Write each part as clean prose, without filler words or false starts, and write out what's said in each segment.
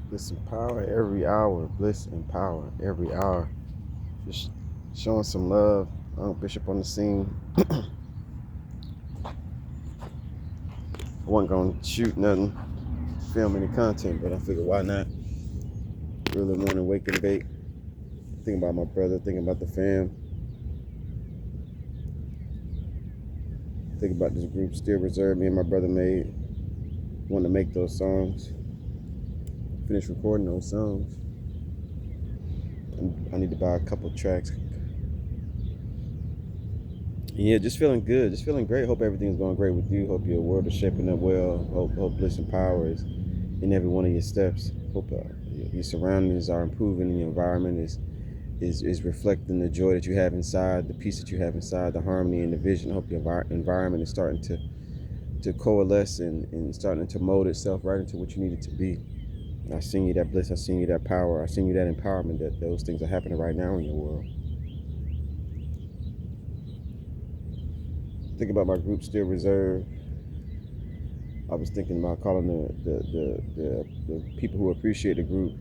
Bliss and power every hour. Bliss and power every hour. Just showing some love. Bishop on the scene. I wasn't gonna shoot nothing, film any content, but I figured why not? Early morning wake and bake. Thinking about my brother, thinking about the fam. Thinking about this group Still Reserve me and my brother made. Want to make those songs. Finish recording those songs. I need to buy a couple tracks. Yeah, just feeling good, just feeling great. Hope everything's going great with you. Hope your world is shaping up well. Hope bliss and power is in every one of your steps. Hope your surroundings are improving and your environment is reflecting the joy that you have inside, the peace that you have inside, the harmony and the vision. Hope your environment is starting to coalesce and starting to mold itself right into what you need it to be. I seen you that bliss, I seen you that power, I seen you that empowerment, that those things are happening right now in your world. Think about my group Still Reserve. I was thinking about calling the people who appreciate the group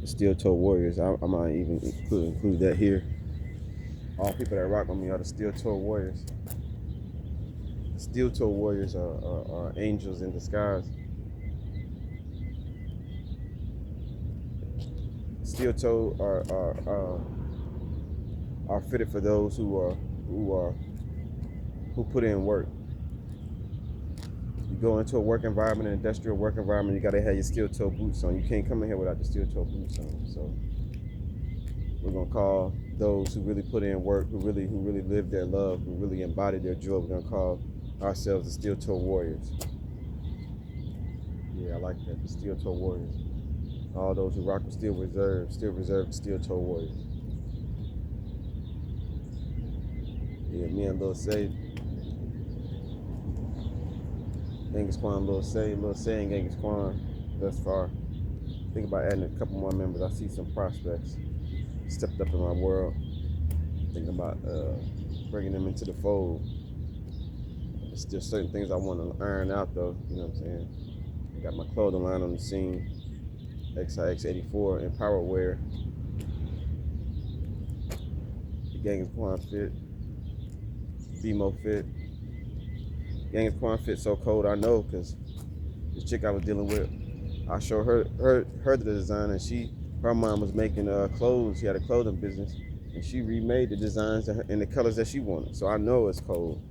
the Steel Toe Warriors. I might even include that here. All people that rock with me are the Steel Toe Warriors. The Steel Toe Warriors are angels in disguise. Steel Toe are fitted for those who put in work. You go into a work environment, an industrial work environment, you gotta have your steel toe boots on. You can't come in here without the steel toe boots on. So we're gonna call those who really put in work, who really live their love, who really embody their joy. We're gonna call ourselves the Steel Toe Warriors. Yeah, I like that, the Steel Toe Warriors. All those who rock with Steel Reserve, the Steel Toe Warriors. Yeah, me and Lil Say, Genghis Kwan, Lil Say and Genghis Kwan thus far. Think about adding a couple more members. I see some prospects stepped up in my world. Thinking about bringing them into the fold. There's still certain things I want to iron out though, you know what I'm saying? I got my clothing line on the scene, XIX84 Empower Wear. The Genghis Kwan fit, BMO fit. Genghis Kwan fit so cold I know because this chick I was dealing with, I showed her the design and her mom was making clothes. She had a clothing business and she remade the designs in the colors that she wanted. So I know it's cold.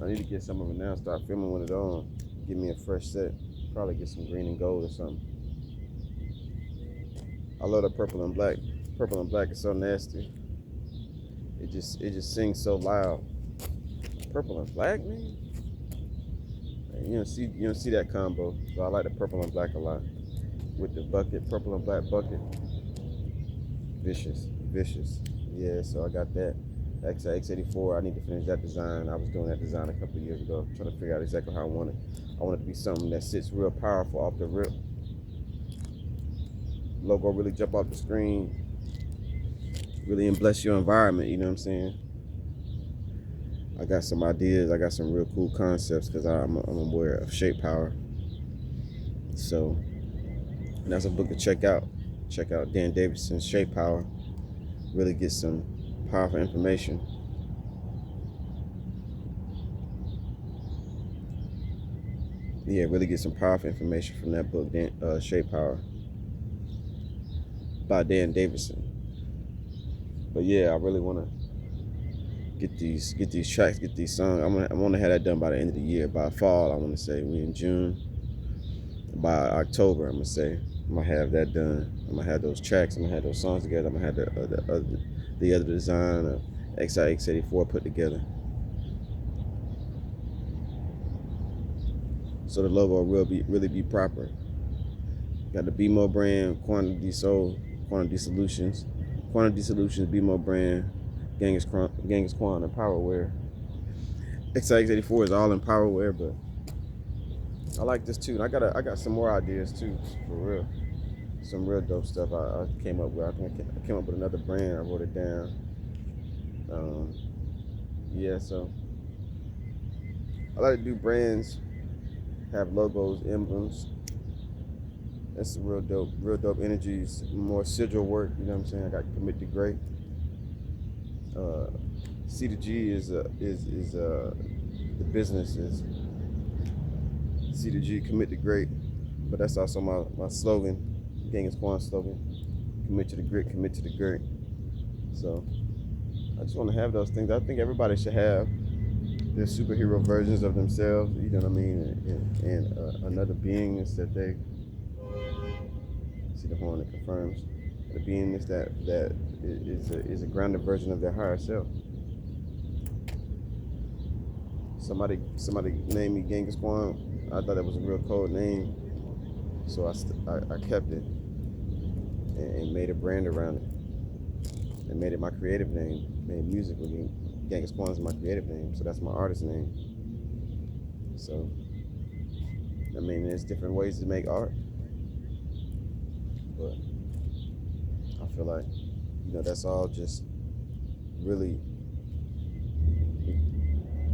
I need to get some of it now, start filming with it on. Give me a fresh set. Probably get some green and gold or something. I love the purple and black. Purple and black is so nasty. It just sings so loud. Purple and black, man? You don't see that combo. So I like the purple and black a lot. With the bucket, purple and black bucket. Vicious. Yeah, so I got that. X84, I need to finish that design. I was doing that design a couple of years ago, trying to figure out exactly how I want it. I want it to be something that sits real powerful off the rip. Logo really jump off the screen. Really bless your environment, you know what I'm saying? I got some ideas, I got some real cool concepts because I'm aware of shape power. So, and that's a book to check out. Check out Dan Davidson's Shape Power. Really get some powerful information. Yeah, really get some powerful information from that book, Shape Power, by Dan Davidson. But yeah, I really want to get these tracks, get these songs. I want to have that done by the end of the year. By fall, I want to say we in June. By October, I'm gonna say I'm gonna have that done. I'm gonna have those tracks. I'm gonna have those songs together. I'm gonna have the other design of XIX84 put together. So the logo will really be proper. Got the BMO brand, Quantity Soul, Quantity Solutions, BMO brand, Genghis Kwan, and Power Wear. XIX84 is all in Power Wear, but I like this too. And I got some more ideas too, for real. Some real dope stuff I came up with. I think I came up with another brand. I wrote it down. Yeah, so I like to do brands, have logos, emblems, That's real dope energies. More sigil work. You know what I'm saying? I got commit to great. C to G is the business is C to G, commit to great. But that's also my slogan, Genghis Khan slogan. Commit to the grit, commit to the great. So I just want to have those things. I think everybody should have their superhero versions of themselves. You know what I mean? And another being is that they see the horn that confirms. The being is that is a grounded version of their higher self. Somebody named me Genghis Khan. I thought that was a real code name, so I kept it and made a brand around it and made it my creative name. Made music with me. Genghis Khan is my creative name, so that's my artist name. So I mean, there's different ways to make art, but I feel like that's all just really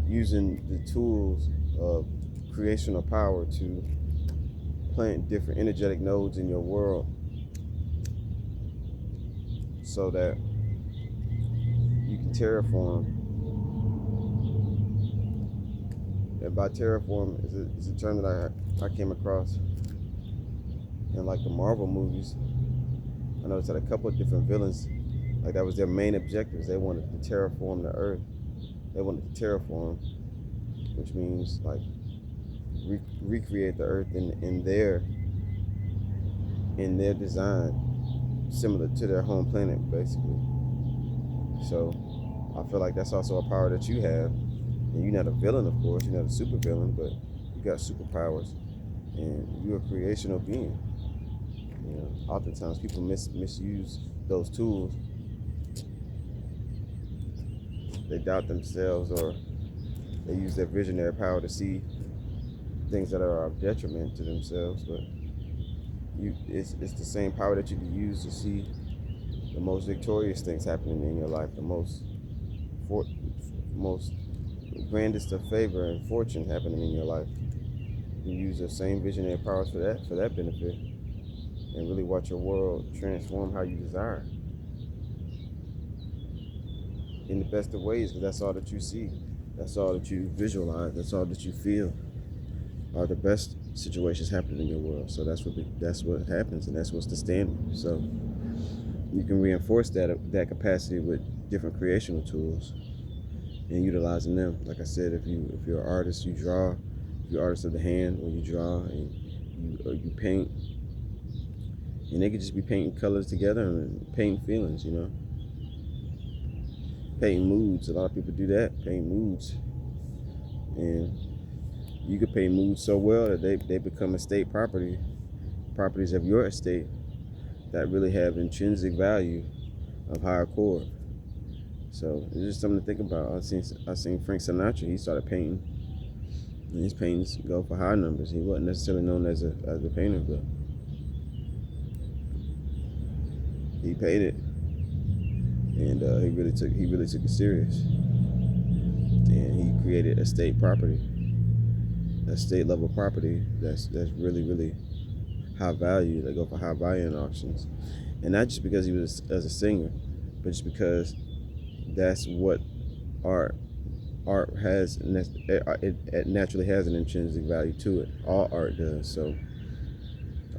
using the tools of creational power to plant different energetic nodes in your world so that you can terraform. And by terraform is a term that I came across in like the Marvel movies. I noticed that a couple of different villains, like that was their main objectives. They wanted to terraform the earth. They wanted to terraform, which means like recreate the earth in their design, similar to their home planet, basically. So I feel like that's also a power that you have. And you're not a villain, of course. You're not a super villain, but you got superpowers, and you're a creational being. Oftentimes people misuse those tools. They doubt themselves, or they use their visionary power to see things that are of detriment to themselves. But it's the same power that you can use to see the most victorious things happening in your life, the most grandest of favor and fortune happening in your life. You use the same visionary powers for that benefit, and really watch your world transform how you desire in the best of ways, because that's all that you see, that's all that you visualize, that's all that you feel are the best situations happening in your world. So that's what happens, and that's what's the standard. So you can reinforce that capacity with different creational tools and utilizing them. Like I said, if you're an artist, you draw. If you're an artist of the hand, or you draw and you paint, and they could just be painting colors together and painting feelings, painting moods. A lot of people do that, paint moods, and you could paint moods so well that they become estate properties of your estate that really have intrinsic value of higher core. So it's just something to think about. I seen Frank Sinatra. He started painting, and his paintings go for high numbers. He wasn't necessarily known as a painter, but he painted, and he really took it serious. And he created estate level property that's really high value. They go for high value in auctions, and not just because he was as a singer, but just because that's what art has. It naturally has an intrinsic value to it. All art does. So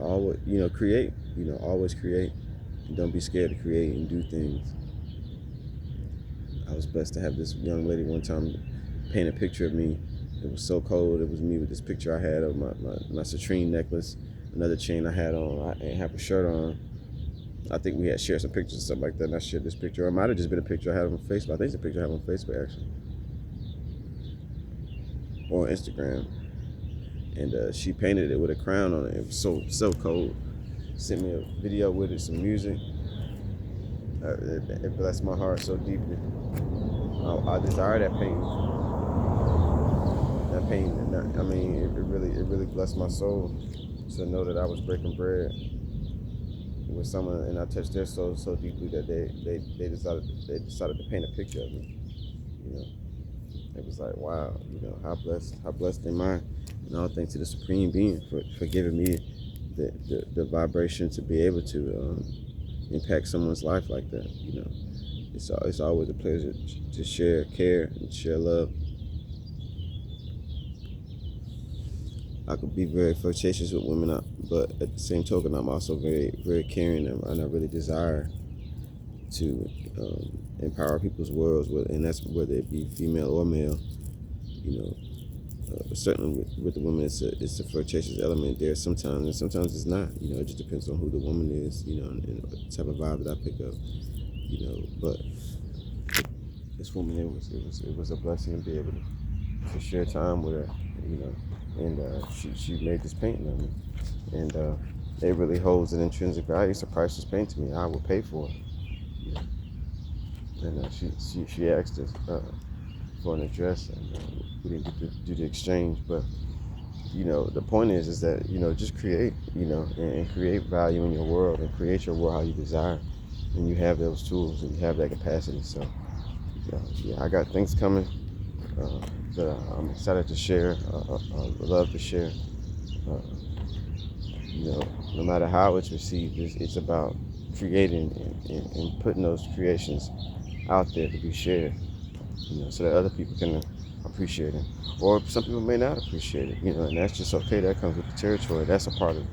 always create. Always create, and don't be scared to create and do things. I was blessed to have this young lady one time paint a picture of me. It was so cold. It was me with this picture I had of my citrine necklace, another chain I had on. I didn't have a shirt on. I think we had shared some pictures and stuff like that, and I shared this picture. Or it might have just been a picture I had on Facebook. I think it's a picture I have on Facebook, actually. Or on Instagram. And she painted it with a crown on it. It was so cold. Sent me a video with it, some music. It blessed my heart so deeply. I desire that painting. That painting, I mean, it really blessed my soul to know that I was breaking bread with someone, and I touched their soul so deeply that they decided to paint a picture of me. It was like, wow, how blessed am I, and all thanks to the Supreme Being for giving me the vibration to be able to impact someone's life like that. It's always a pleasure to share care and share love. I could be very flirtatious with women, but at the same token, I'm also very, very caring, and I really desire to empower people's worlds, and that's whether it be female or male. You know, but certainly with the women, it's a flirtatious element there sometimes, and sometimes it's not. It just depends on who the woman is. And the type of vibe that I pick up. But this woman, it was a blessing to be able to share time with her. And she made this painting of me, and it really holds an intrinsic value. It's a priceless paint to me. I would pay for it. And she asked us for an address, and we didn't get to do the exchange. But the point is that just create, and create value in your world, and create your world how you desire, and you have those tools and you have that capacity. So yeah, I got things coming that I'm excited to share. I love to share. No matter how it's received, it's about creating and putting those creations out there to be shared, so that other people can appreciate it. Or some people may not appreciate it, and that's just okay. That comes with the territory. That's a part of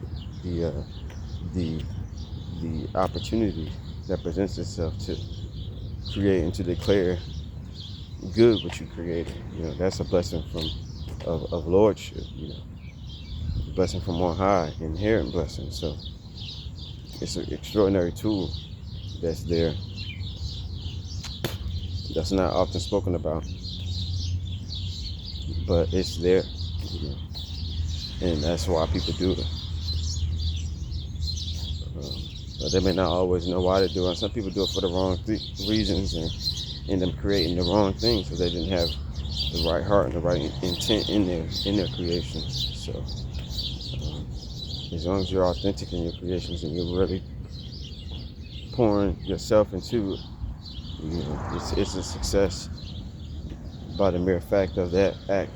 the opportunity that presents itself to create and to declare good what you created. That's a blessing of lordship. A blessing from on high, inherent blessing. So it's an extraordinary tool that's there, that's not often spoken about, but it's there, and that's why people do it. But they may not always know why they do it. Some people do it for the wrong reasons and end up creating the wrong things, so they didn't have the right heart and the right intent in their creations. So as long as you're authentic in your creations and you're really pouring yourself into it, it's a success by the mere fact of that act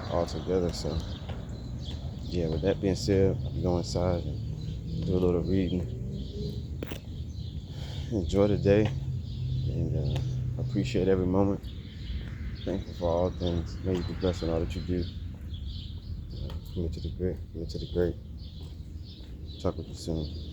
altogether. So yeah, with that being said, go inside and do a little reading. Enjoy the day, and appreciate every moment. Thankful for all things. May you be blessed in all that you do. Commit to the great. Commit to the great. Talk with you soon.